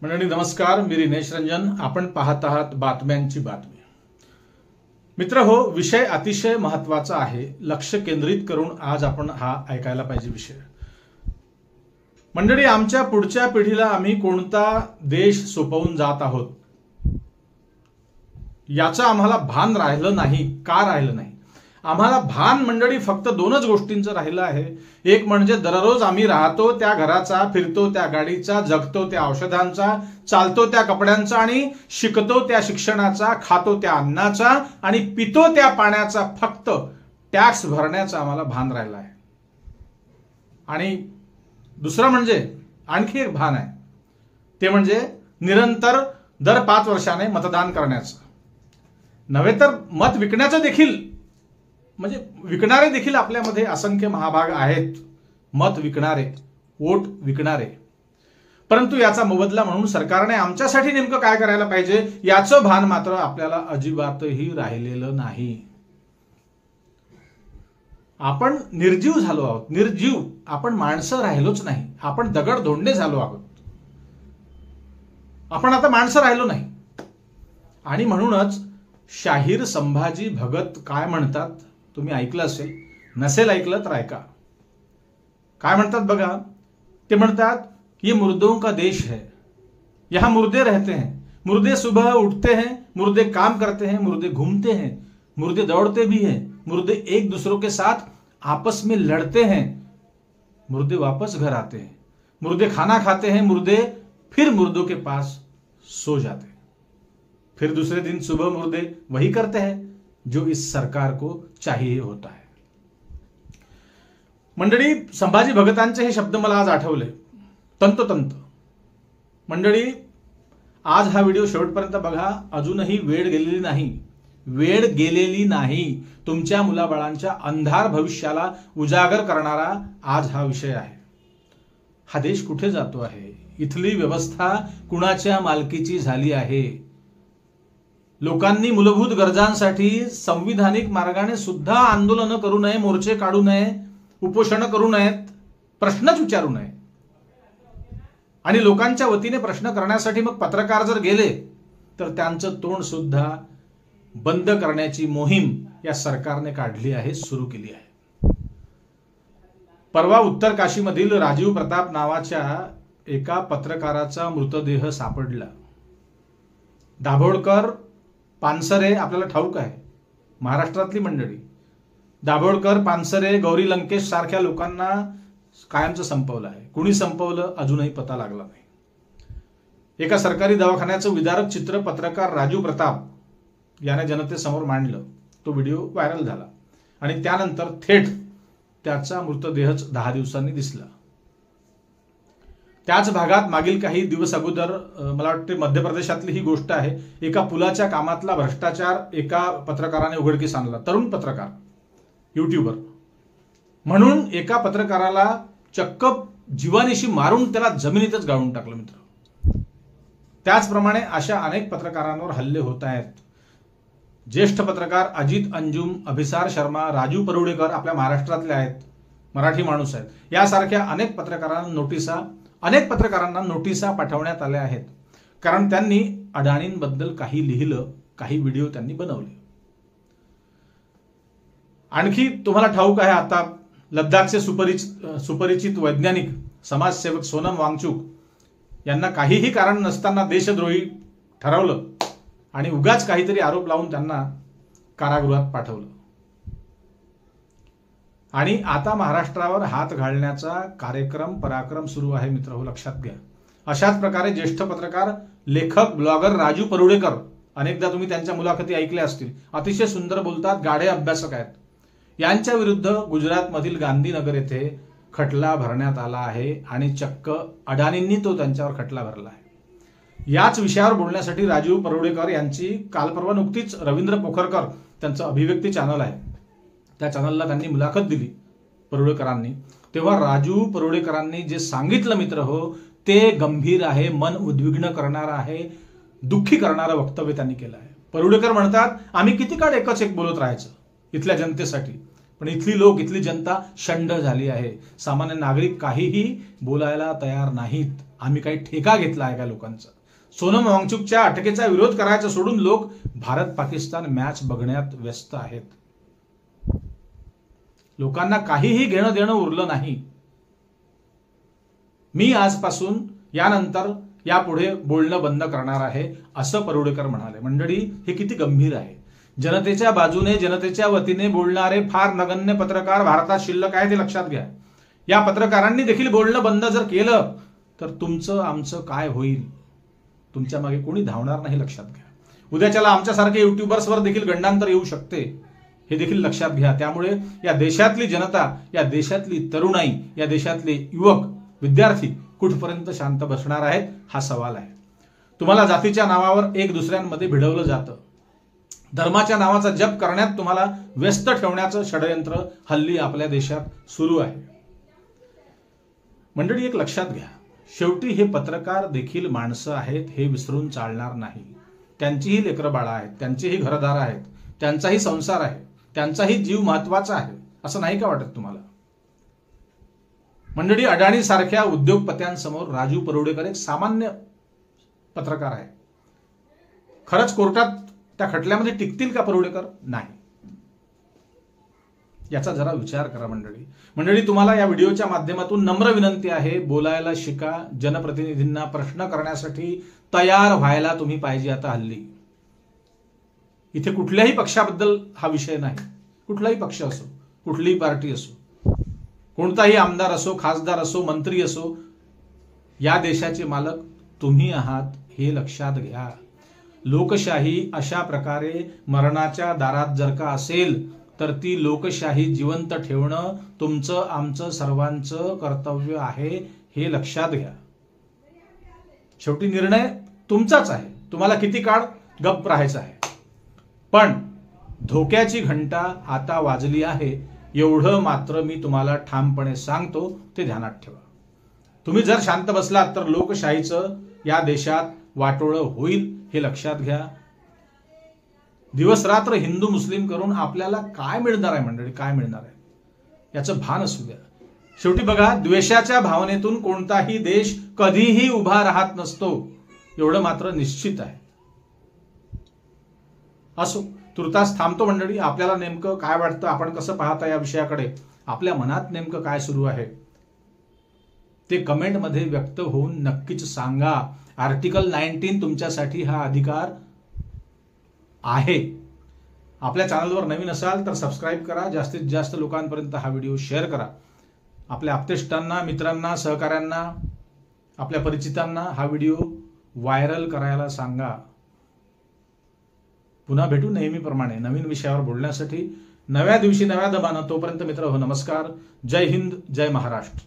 मंडळी नमस्कार, मी रिनेश रंजन. आपण पाहत आहात बातम्यांची बातमी. मित्र हो, विषय अतिशय महत्त्वाचा आहे. लक्ष केंद्रित करून आज आपण हा ऐकायला पाहिजे विषय. मंडळी, आमच्या पुढच्या पिढीला आम्ही कोणता देश सोपवून जात आहोत याचं आम्हाला भान राहिलं नाही. का राहिलं नाही? आम्हाला भान मंडळी फक्त दोनच गोष्टींचं राहिलं आहे. एक म्हणजे दररोज आम्ही राहतो त्या घराचा, फिरतो त्या गाडीचा, जगतो त्या औषधांचा, चालतो त्या कपड्यांचा आणि शिकतो त्या शिक्षणाचा, खातो त्या अन्नाचा आणि पितो त्या पाण्याचा फक्त टॅक्स भरण्याचा आम्हाला भान राहिला आहे. आणि दुसरं म्हणजे आणखी एक भान आहे, ते म्हणजे निरंतर दर 5 वर्षाने मतदान करण्याचं. नव्हे तर मत विकण्याचं देखील, म्हणजे विकणारे देखील आपल्यामध्ये असंख्य महाभाग आहेत. मत विकणारे, वोट विकणारे. परंतु याचा मोबदला म्हणून सरकारने आमच्यासाठी नेमकं काय करायला पाहिजे याचं भान मात्र आपल्याला अजिबातही राहिलेलं नाही. आपण निर्जीव झालो आहोत. निर्जीव. आपण माणसं राहिलोच नाही. आपण दगड धोंडे झालो आहोत. आपण आता माणसं राहिलो नाही. आणि म्हणूनच शाहीर संभाजी भगत काय म्हणतात, तुम्ही ऐकलं असेल, नसेल ऐकलं तर ऐका. काय म्हणतात बघा. ते म्हणतात, ये मुर्दों का देश है, यहां मुर्दे रहते हैं, मुर्दे सुबह उठते हैं, मुर्दे काम करते हैं, मुर्दे घूमते हैं, मुर्दे दौड़ते भी हैं, मुर्दे एक दूसरों के साथ आपस में लड़ते हैं, मुर्दे वापस घर आते हैं, मुर्दे खाना खाते हैं, मुर्दे फिर मुर्दों के पास सो जाते हैं, फिर दूसरे दिन सुबह मुर्दे वही करते हैं जो इस सरकार को चाहिए होता है. मंडळी, संभाजी भगतांचे हे शब्द मला आज आठवले तंतोतंत. मंडळी, आज हा व्हिडिओ शेवटपर्यंत बघा. अजूनही वेळ गेलेली नाही. वेळ गेलेली नाही. तुमच्या मुलाबाळांच्या अंधार भविष्याला उजागर करणारा आज हा विषय आहे. हा देश कुठे जातो आहे? इथली व्यवस्था कुणाच्या मालकीची झाली आहे? लोकांनी मूलभूत गरजांसाठी संविधानिक मार्गाने सुद्धा आंदोलन करू नये, मोर्चे काढू नये, उपोषण करू नयेत, प्रश्नच विचारू नये. आणि लोकांच्या वतीने प्रश्न करण्यासाठी मग पत्रकार जर गेले तर त्यांचं तोंड सुद्धा बंद करण्याची मोहीम या सरकारने काढली आहे, सुरू केली आहे. परवा उत्तर काशीमधील राजीव प्रताप नावाच्या एका पत्रकाराचा मृतदेह सापडला. दाभोळकर, पानसरे आपल्याला ठाऊक आहे, महाराष्ट्रातली मंडळी. दाभोळकर, पानसरे, गौरी लंकेश सारख्या लोकांना कायमचं संपवलं आहे. कुणी संपवलं अजूनही पता लागला नाही. एका सरकारी दवाखान्याचं विदारक चित्र पत्रकार राजीव प्रताप याने जनतेसमोर मांडलं. तो व्हिडिओ व्हायरल झाला आणि त्यानंतर थेट त्याचा मृतदेहच 10 दिवसांनी दिसला. त्याच भागात मागील काही दिवस अगोदर, मला वाटते मध्य प्रदेशातली ही गोष्ट आहे, एका पुलाच्या कामातला भ्रष्टाचार एका पत्रकाराने उघडकीस आणला. तरुण पत्रकार, युट्यूबर म्हणून एका पत्रकाराला चक्क जीवानीशी मारून त्याला जमिनीतच गाळून टाकलं. मित्र, त्याचप्रमाणे अशा अनेक पत्रकारांवर हल्ले होत आहेत. ज्येष्ठ पत्रकार अजित अंजुम, अभिसार शर्मा, राजू परुळेकर आपल्या महाराष्ट्रातले आहेत, मराठी माणूस आहेत. यासारख्या अनेक पत्रकारांना नोटिसा पाठवण्यात आल्या आहेत. कारण त्यांनी अडाणींबद्दल काही लिहिलं, काही व्हिडिओ त्यांनी बनवले. आणखी तुम्हाला ठाऊक आहे, आता लद्दाखचे सुपरिचित वैज्ञानिक समाजसेवक सोनम वांगचुक यांना काहीही कारण नसताना देशद्रोही ठरवलं आणि उगाच काहीतरी आरोप लावून त्यांना कारागृहात पाठवलं. आणि आता महाराष्ट्रावर हात घालण्याचा कार्यक्रम पराक्रम सुरू आहे. मित्र हो, लक्षात घ्या. अशाच प्रकारे ज्येष्ठ पत्रकार, लेखक, ब्लॉगर राजू परुळेकर, अनेकदा तुम्ही त्यांच्या मुलाखती ऐकल्या असतील, अतिशय सुंदर बोलतात, गाढे अभ्यासक आहेत. यांच्या विरुद्ध गुजरातमधील गांधीनगर येथे खटला भरण्यात आला आहे आणि चक्क अडाणींनी तो त्यांच्यावर खटला भरला आहे. याच विषयावर बोलण्यासाठी राजीव परुळेकर यांची काल परवा नुकतीच रवींद्र पोखरकर, त्यांचं अभिव्यक्ती चॅनल आहे, त्या चॅनलला त्यांनी मुलाखत दिली परुळेकरांनी. तेव्हा राजू परुळेकरांनी जे सांगितलं मित्र हो, ते गंभीर आहे, मन उद्विग्न करणारं आहे, दुःखी करणारं वक्तव्य त्यांनी केलं आहे. परुळेकर म्हणतात, आम्ही किती काळ एकच एक बोलत राहायचं इथल्या जनतेसाठी. पण इथली लोक, इथली जनता शंड झाली आहे. सामान्य नागरिक काहीही बोलायला तयार नाहीत. आम्ही काही ठेका घेतला आहे का लोकांचा? सोनम वांगचुकच्या अटकेचा विरोध करायचा सोडून लोक भारत पाकिस्तान मॅच बघण्यात व्यस्त आहेत. लोकांना काहीही घेणं देणं उरलं नाही. मी आजपासून यानंतर यापुढे बोलणं बंद करणार आहे, असं परुळेकर म्हणाले. मंडळी, हे किती गंभीर आहे. जनतेच्या बाजूने, जनतेच्या वतीने बोलणारे फार नगण्य पत्रकार भारतात शिल्लक आहे, ते लक्षात घ्या. या पत्रकारांनी देखील बोलणं बंद जर केलं तर तुमचं आमचं काय होईल? तुमच्या मागे कोणी धावणार नाही, लक्षात घ्या. उद्याच्याला आमच्यासारखे युट्यूबर्सवर देखील गंडांतर येऊ शकते, हे देखील लक्षात घ्या. त्यामुळे या देशातली जनता, या देशातली तरुणाई, या देशातले युवक, विद्यार्थी कुठपर्यंत शांत बसणार आहेत, हा सवाल आहे. तुम्हाला जातीच्या नावावर एक दुसऱ्यांमध्ये भिडवलं जातं. धर्माच्या नावाचा जप करण्यात तुम्हाला व्यस्त ठेवण्याचं षडयंत्र हल्ली आपल्या देशात सुरू आहे. मंडळी, एक लक्षात घ्या, शेवटी हे पत्रकार देखील माणसं आहेत, हे विसरून चालणार नाही. त्यांचीही लेकरं बाळा आहेत, त्यांचीही घरदार आहेत, त्यांचाही संसार आहे, त्यांचाही जीव महत्वाचा आहे. असं नाही का वाटत तुम्हाला? मंडळी, अडाणी सारख्या उद्योगपत्यांसमोर राजू परुळेकर एक सामान्य पत्रकार आहे. खरंच कोर्टात त्या खटल्यामध्ये टिकतील का परुळेकर? नाही. याचा जरा विचार करा मंडळी. तुम्हाला या व्हिडिओच्या माध्यमातून नम्र विनंती आहे, बोलायला शिका. जनप्रतिनिधींना प्रश्न करण्यासाठी तयार व्हायला तुम्ही पाहिजे. आता हल्ली इथे कुठल्याही पक्षाबद्दल हा विषय नाही. कुठलाही पक्ष असो, कुठलीही पार्टी असो, कोणताही आमदार असो, खासदार असो, मंत्री असो, या देशाचे मालक तुम्ही आहात, हे लक्षात घ्या. लोकशाही अशा प्रकारे मरणाच्या दारात जर का असेल तर ती लोकशाही जिवंत ठेवणं तुमचं आमचं सर्वांचं कर्तव्य आहे, हे लक्षात घ्या. शेवटी निर्णय तुमचाच आहे. तुम्हाला किती काळ गप्प राहायचं आहे. पण धोक्याची घंटा आता वाजली आहे, एवढं मात्र मी तुम्हाला ठामपणे सांगतो, ते ध्यानात ठेवा. तुम्ही जर शांत बसलात तर लोकशाहीचं या देशात वाटोळं होईल, हे लक्षात घ्या. दिवस रात्र हिंदू मुस्लिम करून आपल्याला काय मिळणार आहे मंडळी? काय मिळणार आहे याचं भान असू द्या. शेवटी बघा, द्वेषाच्या भावनेतून कोणताही देश कधीही उभा राहत नसतो, एवढं मात्र निश्चित आहे. असो, तुर्तास थांबतो मंडळी. आपल्याला नेमकं काय वाटतं, आपण कसं पाहता या विषयाकडे, आपल्या मनात नेमकं काय सुरू आहे ते कमेंटमध्ये व्यक्त होऊन नक्कीच सांगा. आर्टिकल 19 तुमच्यासाठी हा अधिकार आहे. आपल्या चॅनलवर नवीन असाल तर सबस्क्राईब करा. जास्तीत जास्त लोकांपर्यंत हा व्हिडिओ शेअर करा. आपल्या आप्तेष्टांना, मित्रांना, सहकाऱ्यांना, आपल्या परिचितांना हा व्हिडिओ व्हायरल करायला सांगा. पुन्हा भेटू नेहमीप्रमाणे नवीन विषयावर बोलण्यासाठी, नव्या दिवशी नव्या दमानं. तोपर्यंत मित्र हो, नमस्कार. जय हिंद, जय महाराष्ट्र.